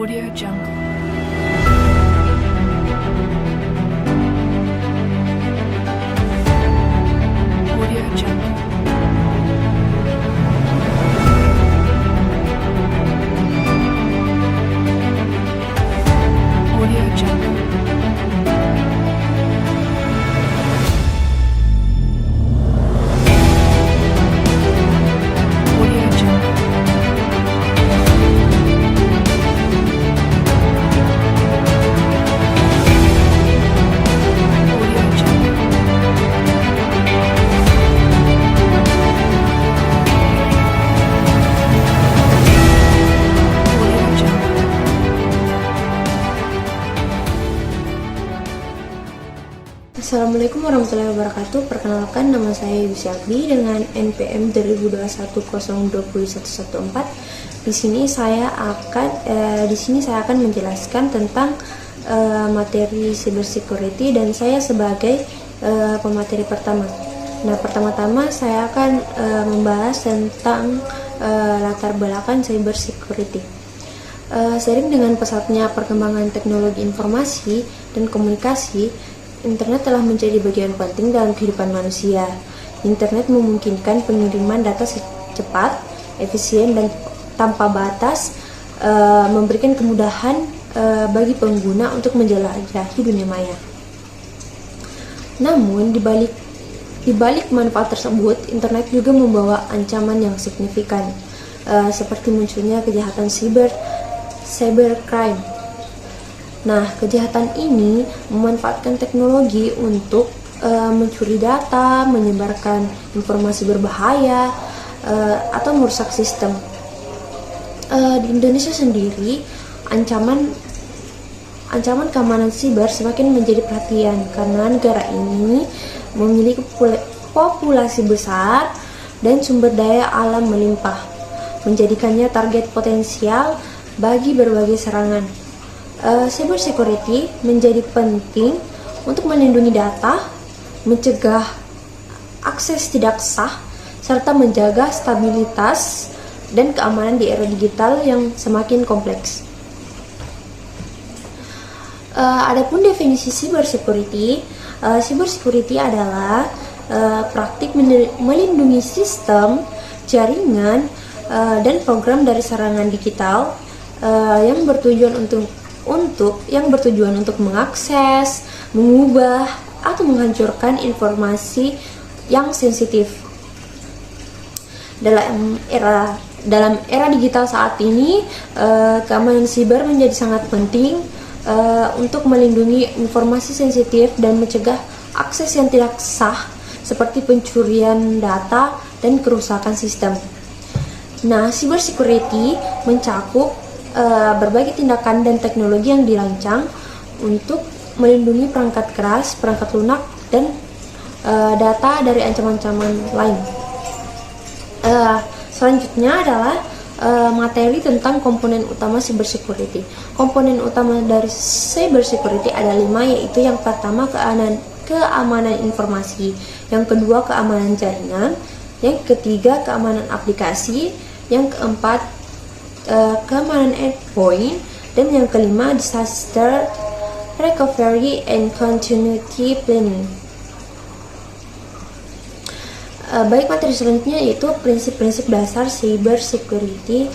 Audio Jungle. Audio Jungle. Audio Jungle. Audio Jungle. Audio Jungle. Audio Jungle. Assalamualaikum warahmatullahi wabarakatuh. Perkenalkan, nama saya Yusi Agbi dengan NPM 2021-021114. Di sini saya akan menjelaskan tentang materi cybersecurity dan saya sebagai pemateri pertama. Nah, pertama-tama saya akan membahas tentang latar belakang cybersecurity. Seiring dengan pesatnya perkembangan teknologi informasi dan komunikasi, internet telah menjadi bagian penting dalam kehidupan manusia. Internet memungkinkan pengiriman data cepat, efisien, dan tanpa batas, memberikan kemudahan bagi pengguna untuk menjelajahi dunia maya. Namun, di balik manfaat tersebut, internet juga membawa ancaman yang signifikan, seperti munculnya kejahatan cybercrime. Nah, kejahatan ini memanfaatkan teknologi untuk mencuri data, menyebarkan informasi berbahaya, atau merusak sistem. Di Indonesia sendiri, ancaman keamanan siber semakin menjadi perhatian karena negara ini memiliki populasi besar dan sumber daya alam melimpah, menjadikannya target potensial bagi berbagai serangan. Cybersecurity menjadi penting untuk melindungi data, mencegah akses tidak sah, serta menjaga stabilitas dan keamanan di era digital yang semakin kompleks. Adapun definisi cybersecurity, cybersecurity adalah praktik melindungi sistem, jaringan, dan program dari serangan digital yang bertujuan untuk mengakses, mengubah, atau menghancurkan informasi yang sensitif. Dalam era digital saat ini, keamanan siber menjadi sangat penting untuk melindungi informasi sensitif dan mencegah akses yang tidak sah seperti pencurian data dan kerusakan sistem. Nah, cybersecurity mencakup berbagai tindakan dan teknologi yang dirancang untuk melindungi perangkat keras, perangkat lunak, dan data dari ancaman-ancaman lain. Selanjutnya adalah materi tentang komponen utama cybersecurity. Komponen utama dari cybersecurity ada 5, yaitu yang pertama keamanan informasi, yang kedua keamanan jaringan, yang ketiga keamanan aplikasi, yang keempat keamanan endpoint, dan yang kelima disaster recovery and continuity planning. Baik, materi selanjutnya yaitu prinsip-prinsip dasar cybersecurity.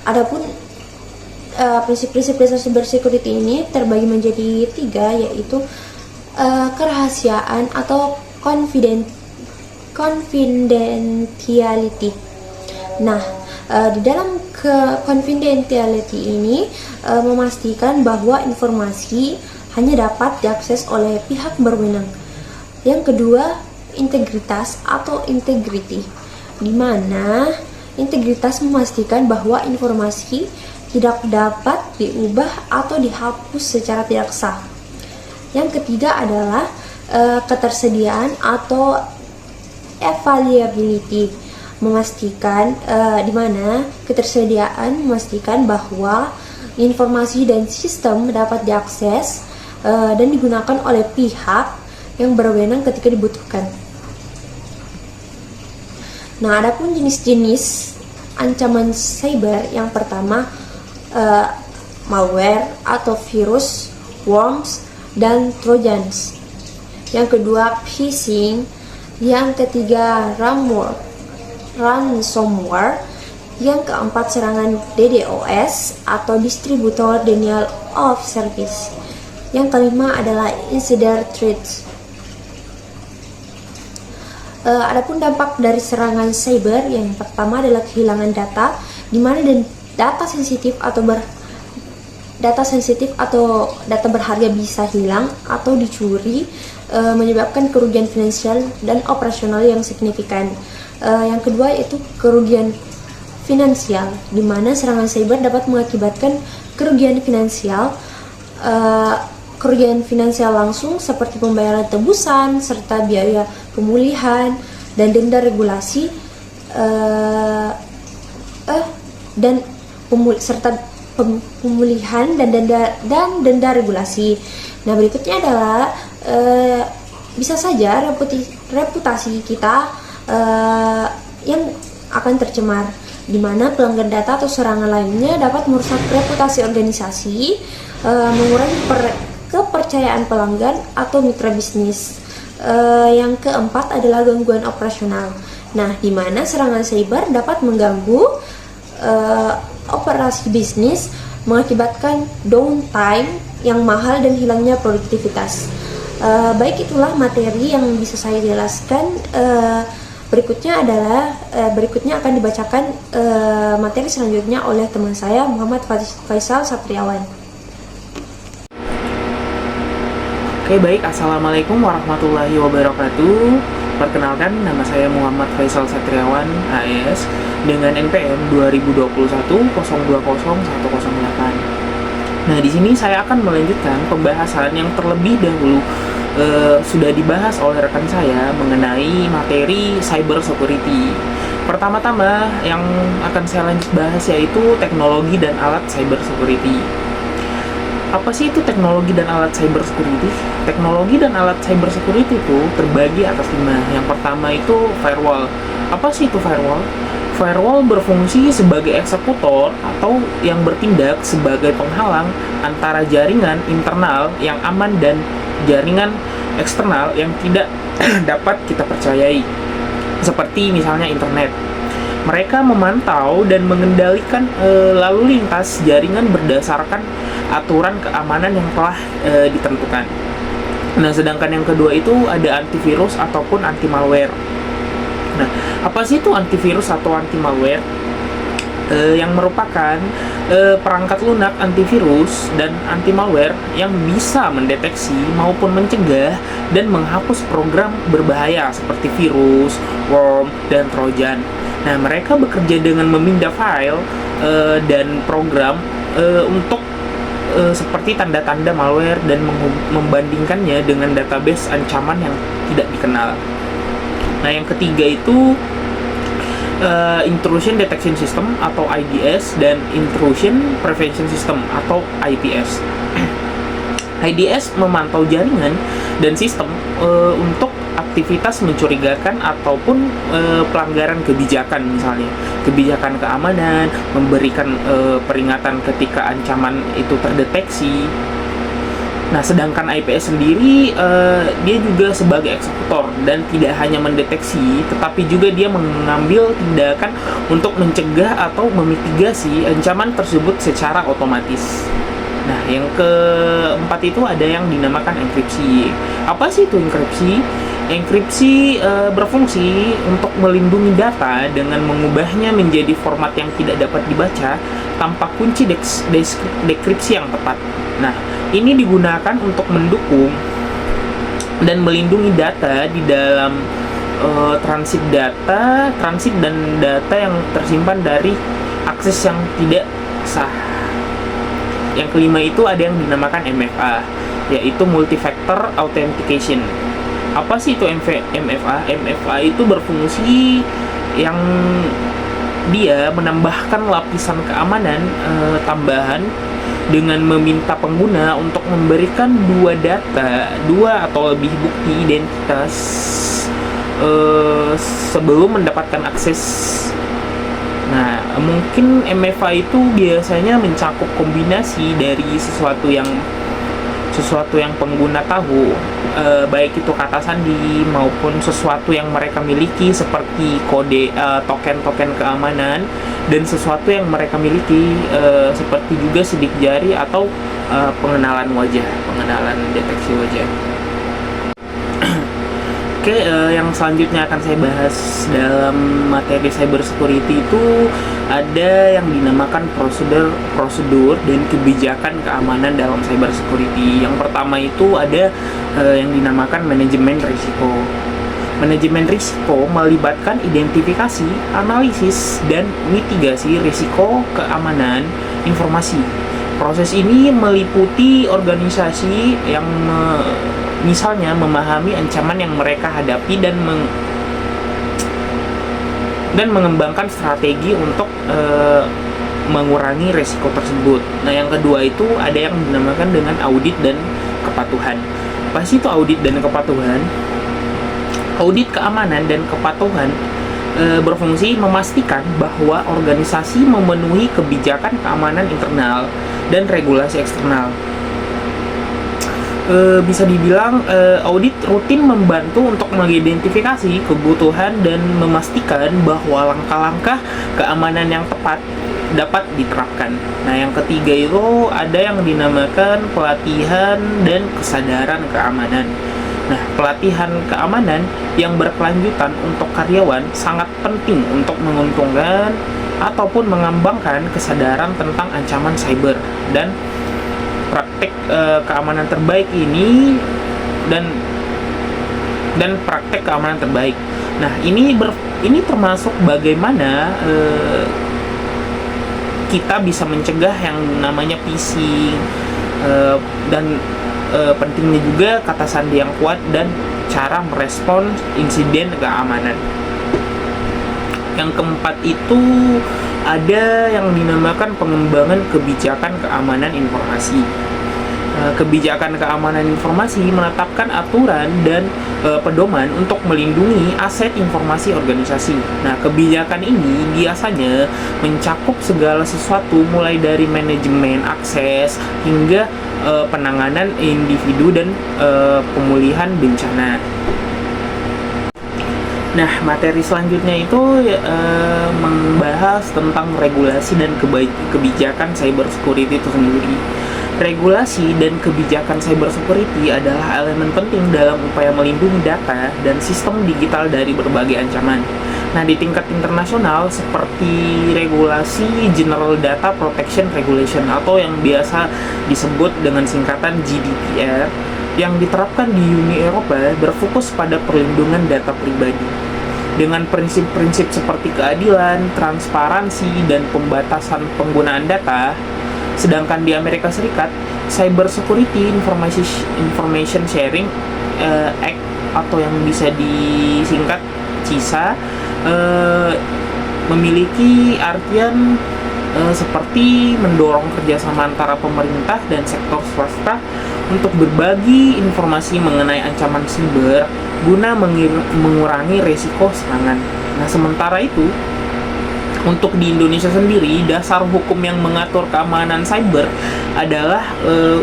Adapun prinsip-prinsip dasar cybersecurity ini terbagi menjadi 3, yaitu kerahasiaan atau confidentiality. Nah, di dalam confidentiality ini memastikan bahwa informasi hanya dapat diakses oleh pihak berwenang. Yang kedua, integritas atau integrity, di mana integritas memastikan bahwa informasi tidak dapat diubah atau dihapus secara tidak sah. Yang ketiga adalah ketersediaan atau availability, memastikan di mana ketersediaan memastikan bahwa informasi dan sistem dapat diakses dan digunakan oleh pihak yang berwenang ketika dibutuhkan. Nah, adapun jenis-jenis ancaman cyber, yang pertama eh, malware atau virus, worms, dan trojans. Yang kedua, phishing. Yang ketiga, ransomware. Yang keempat, serangan DDoS atau distributor denial of service. Yang kelima adalah insider threats. Adapun dampak dari serangan cyber, yang pertama adalah kehilangan data, di mana data sensitif atau data berharga bisa hilang atau dicuri, menyebabkan kerugian finansial dan operasional yang signifikan. Yang kedua yaitu kerugian finansial, di mana serangan cyber dapat mengakibatkan kerugian finansial langsung seperti pembayaran tebusan serta biaya pemulihan dan denda regulasi pemulihan dan denda regulasi. Nah, berikutnya adalah bisa saja reputasi kita yang akan tercemar, di mana pelanggar data atau serangan lainnya dapat merusak reputasi organisasi, mengurangi kepercayaan pelanggan atau mitra bisnis. Yang keempat adalah gangguan operasional. Nah, di mana serangan cyber dapat mengganggu operasi bisnis, mengakibatkan downtime yang mahal dan hilangnya produktivitas. Baik, itulah materi yang bisa saya jelaskan. Berikutnya akan dibacakan materi selanjutnya oleh teman saya, Muhammad Faisal Satriawan. Oke, baik. Assalamualaikum warahmatullahi wabarakatuh. Perkenalkan, nama saya Muhammad Faisal Satriawan, AS, dengan NPM 2021020108. Nah, di sini saya akan melanjutkan pembahasan yang terlebih dahulu sudah dibahas oleh rekan saya mengenai materi cyber security. Pertama-tama yang akan saya lanjut bahas yaitu teknologi dan alat cyber security. Apa sih itu teknologi dan alat cyber security? Teknologi dan alat cyber security itu terbagi atas 5. Yang pertama itu firewall. Apa sih itu firewall? Firewall berfungsi sebagai eksekutor atau yang bertindak sebagai penghalang antara jaringan internal yang aman dan jaringan eksternal yang tidak dapat kita percayai, seperti misalnya internet. Mereka memantau dan mengendalikan lalu lintas jaringan berdasarkan aturan keamanan yang telah ditentukan. Nah, sedangkan yang kedua itu ada antivirus ataupun anti malware. Nah, apa sih itu antivirus atau anti malware? Yang merupakan perangkat lunak antivirus dan anti malware yang bisa mendeteksi maupun mencegah dan menghapus program berbahaya seperti virus, worm, dan trojan. Nah, mereka bekerja dengan memindah file dan program untuk seperti tanda-tanda malware dan membandingkannya dengan database ancaman yang tidak dikenal. Nah, yang ketiga itu Intrusion Detection System atau IDS dan Intrusion Prevention System atau IPS. IDS memantau jaringan dan sistem untuk aktivitas mencurigakan ataupun pelanggaran kebijakan, misalnya kebijakan keamanan, memberikan peringatan ketika ancaman itu terdeteksi. Nah, sedangkan IPS sendiri dia juga sebagai eksekutor dan tidak hanya mendeteksi, tetapi juga dia mengambil tindakan untuk mencegah atau memitigasi ancaman tersebut secara otomatis. Nah, yang keempat itu ada yang dinamakan enkripsi. Apa sih itu enkripsi? Enkripsi berfungsi untuk melindungi data dengan mengubahnya menjadi format yang tidak dapat dibaca tanpa kunci dekripsi yang tepat. Nah, ini digunakan untuk mendukung dan melindungi data di dalam transit dan data yang tersimpan dari akses yang tidak sah. Yang kelima itu ada yang dinamakan MFA, yaitu Multi-Factor Authentication. Apa sih itu MFA? MFA itu berfungsi yang dia menambahkan lapisan keamanan tambahan dengan meminta pengguna untuk memberikan dua atau lebih bukti identitas sebelum mendapatkan akses Nah, mungkin MFA itu biasanya mencakup kombinasi dari sesuatu yang pengguna tahu, baik itu kata sandi maupun sesuatu yang mereka miliki seperti kode, token-token keamanan, dan sesuatu yang mereka miliki seperti juga sidik jari atau pengenalan deteksi wajah. Oke, yang selanjutnya akan saya bahas dalam materi cyber security itu ada yang dinamakan prosedur dan kebijakan keamanan dalam cyber security. Yang pertama itu ada yang dinamakan manajemen risiko. Manajemen risiko melibatkan identifikasi, analisis, dan mitigasi risiko keamanan informasi. Proses ini meliputi organisasi yang misalnya memahami ancaman yang mereka hadapi dan mengembangkan strategi untuk mengurangi risiko tersebut. Nah, yang kedua itu ada yang dinamakan dengan audit dan kepatuhan. Apa sih itu audit dan kepatuhan? Audit keamanan dan kepatuhan berfungsi memastikan bahwa organisasi memenuhi kebijakan keamanan internal dan regulasi eksternal. Bisa dibilang audit rutin membantu untuk mengidentifikasi kebutuhan dan memastikan bahwa langkah-langkah keamanan yang tepat dapat diterapkan. Nah, yang ketiga itu ada yang dinamakan pelatihan dan kesadaran keamanan. Nah, pelatihan keamanan yang berkelanjutan untuk karyawan sangat penting untuk menguntungkan ataupun mengembangkan kesadaran tentang ancaman cyber dan praktek keamanan terbaik ini dan praktek keamanan terbaik. Nah, ini termasuk bagaimana kita bisa mencegah yang namanya phishing, dan pentingnya juga kata sandi yang kuat dan cara merespons insiden keamanan. Yang keempat itu ada yang dinamakan pengembangan kebijakan keamanan informasi. Kebijakan keamanan informasi menetapkan aturan dan pedoman untuk melindungi aset informasi organisasi. Nah, kebijakan ini biasanya mencakup segala sesuatu mulai dari manajemen akses hingga penanganan individu dan pemulihan bencana. Nah, materi selanjutnya itu membahas tentang regulasi dan kebijakan cyber security itu sendiri. Regulasi dan kebijakan cyber security adalah elemen penting dalam upaya melindungi data dan sistem digital dari berbagai ancaman. Nah, di tingkat internasional seperti regulasi General Data Protection Regulation atau yang biasa disebut dengan singkatan GDPR, yang diterapkan di Uni Eropa berfokus pada perlindungan data pribadi dengan prinsip-prinsip seperti keadilan, transparansi, dan pembatasan penggunaan data. Sedangkan di Amerika Serikat, Cyber Security Information Sharing Act atau yang bisa disingkat CISA memiliki artian seperti mendorong kerjasama antara pemerintah dan sektor swasta untuk berbagi informasi mengenai ancaman siber guna mengurangi risiko serangan. Nah, sementara itu, untuk di Indonesia sendiri, dasar hukum yang mengatur keamanan cyber adalah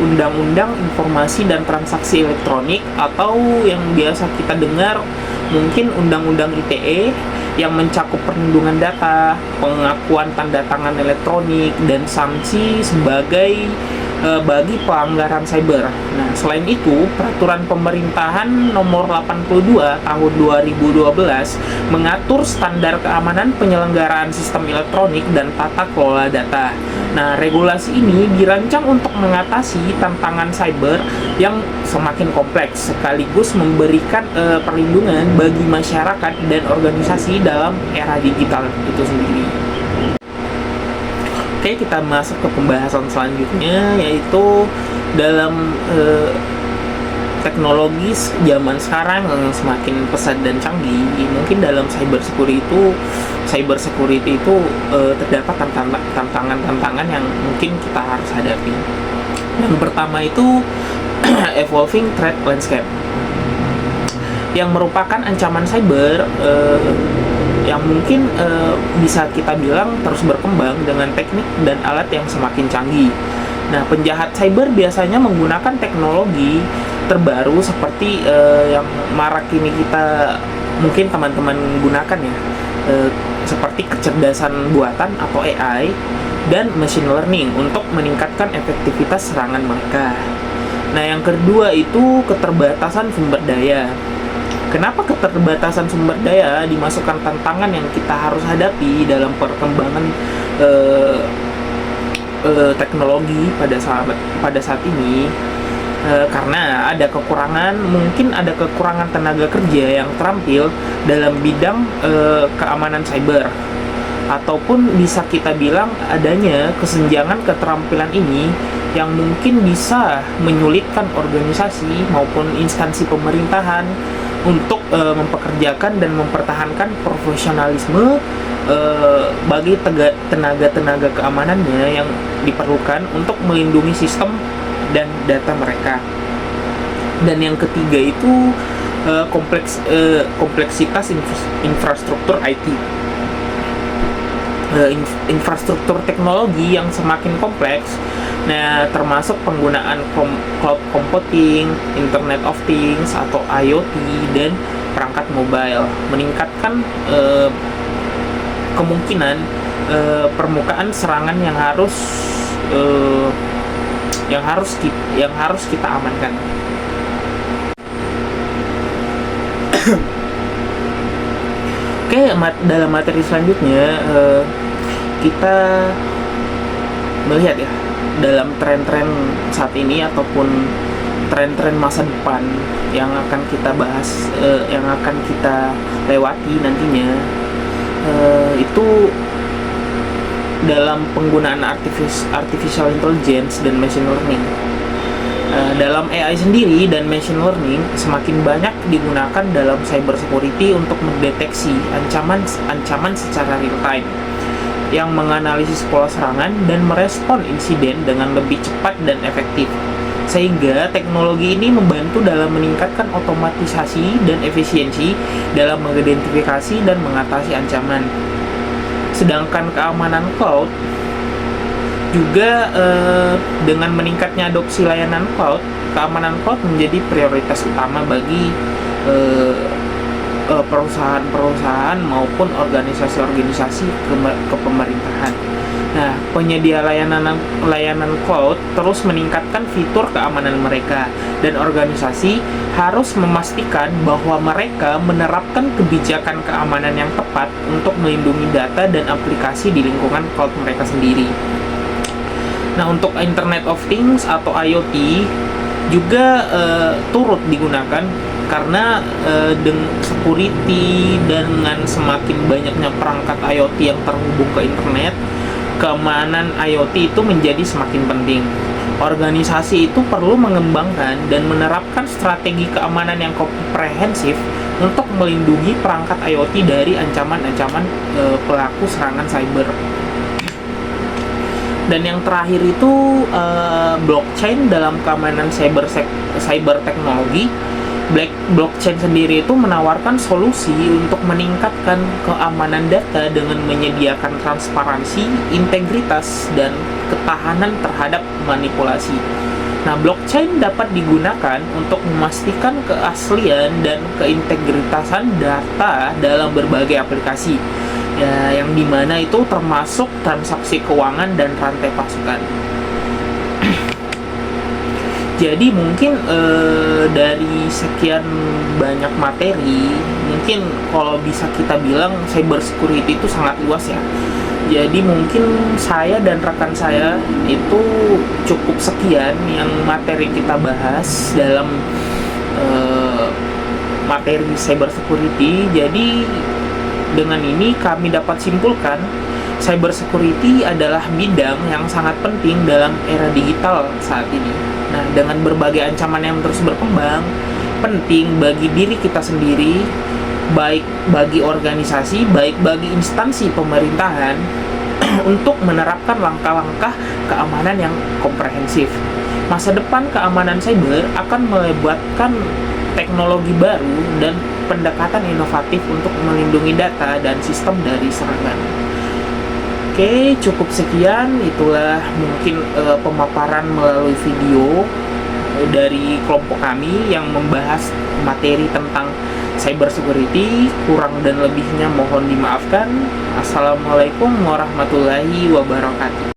Undang-Undang Informasi dan Transaksi Elektronik atau yang biasa kita dengar mungkin Undang-Undang ITE, yang mencakup perlindungan data, pengakuan tanda tangan elektronik, dan sanksi sebagai bagi pelanggaran cyber. Nah, selain itu, Peraturan Pemerintahan Nomor 82 Tahun 2012 mengatur standar keamanan penyelenggaraan sistem elektronik dan tata kelola data. Nah, regulasi ini dirancang untuk mengatasi tantangan cyber yang semakin kompleks sekaligus memberikan perlindungan bagi masyarakat dan organisasi dalam era digital itu sendiri. Oke, kita masuk ke pembahasan selanjutnya, yaitu dalam teknologi zaman sekarang yang semakin pesat dan canggih. Mungkin dalam cyber security itu terdapat tantangan-tantangan yang mungkin kita harus hadapi. Yang pertama itu evolving threat landscape, yang merupakan ancaman cyber yang mungkin bisa kita bilang terus berkembang dengan teknik dan alat yang semakin canggih. Nah, penjahat cyber biasanya menggunakan teknologi terbaru seperti yang marak ini kita mungkin teman-teman gunakan ya, seperti kecerdasan buatan atau AI dan machine learning untuk meningkatkan efektivitas serangan mereka. Nah, yang kedua itu keterbatasan sumber daya. Kenapa keterbatasan sumber daya dimasukkan tantangan yang kita harus hadapi dalam perkembangan teknologi pada saat ini? Karena mungkin ada kekurangan tenaga kerja yang terampil dalam bidang keamanan cyber, ataupun bisa kita bilang adanya kesenjangan keterampilan ini yang mungkin bisa menyulitkan organisasi maupun instansi pemerintahan untuk mempekerjakan dan mempertahankan profesionalisme bagi tenaga-tenaga keamanannya yang diperlukan untuk melindungi sistem dan data mereka. Dan yang ketiga itu kompleksitas infrastruktur IT. Infrastruktur teknologi yang semakin kompleks, nah termasuk penggunaan cloud computing, Internet of Things atau IoT dan perangkat mobile, meningkatkan kemungkinan permukaan serangan yang harus kita amankan. Oke, dalam materi selanjutnya kita melihat ya dalam tren-tren saat ini ataupun tren-tren masa depan yang akan kita bahas, yang akan kita lewati nantinya, itu dalam penggunaan artificial intelligence dan machine learning. Dalam AI sendiri dan machine learning semakin banyak digunakan dalam cyber security untuk mendeteksi ancaman secara real time, yang menganalisis pola serangan dan merespon insiden dengan lebih cepat dan efektif. Sehingga teknologi ini membantu dalam meningkatkan otomatisasi dan efisiensi dalam mengidentifikasi dan mengatasi ancaman. Sedangkan keamanan cloud juga dengan meningkatnya adopsi layanan cloud, keamanan cloud menjadi prioritas utama bagi perusahaan-perusahaan maupun organisasi-organisasi kepemerintahan. Nah, penyedia layanan cloud terus meningkatkan fitur keamanan mereka, dan organisasi harus memastikan bahwa mereka menerapkan kebijakan keamanan yang tepat untuk melindungi data dan aplikasi di lingkungan cloud mereka sendiri. Nah, untuk Internet of Things atau IoT juga turut digunakan karena dengan security dan dengan semakin banyaknya perangkat IoT yang terhubung ke internet, keamanan IoT itu menjadi semakin penting. Organisasi itu perlu mengembangkan dan menerapkan strategi keamanan yang komprehensif untuk melindungi perangkat IoT dari ancaman-ancaman pelaku serangan cyber. Dan yang terakhir itu blockchain dalam keamanan cyber teknologi. Blockchain sendiri itu menawarkan solusi untuk meningkatkan keamanan data dengan menyediakan transparansi, integritas, dan ketahanan terhadap manipulasi. Nah, blockchain dapat digunakan untuk memastikan keaslian dan keintegritasan data dalam berbagai aplikasi, ya, yang dimana itu termasuk transaksi keuangan dan rantai pasukan. Jadi mungkin dari sekian banyak materi, mungkin kalau bisa kita bilang cyber security itu sangat luas ya. Jadi mungkin saya dan rekan saya itu cukup sekian yang materi kita bahas dalam materi cyber security. Jadi dengan ini kami dapat simpulkan cyber security adalah bidang yang sangat penting dalam era digital saat ini. Nah, dengan berbagai ancaman yang terus berkembang, penting bagi diri kita sendiri, baik bagi organisasi, baik bagi instansi pemerintahan, untuk menerapkan langkah-langkah keamanan yang komprehensif. Masa depan keamanan cyber akan melibatkan teknologi baru dan pendekatan inovatif untuk melindungi data dan sistem dari serangan. Oke, cukup sekian. Itulah mungkin pemaparan melalui video dari kelompok kami yang membahas materi tentang cyber security. Kurang dan lebihnya mohon dimaafkan. Assalamualaikum warahmatullahi wabarakatuh.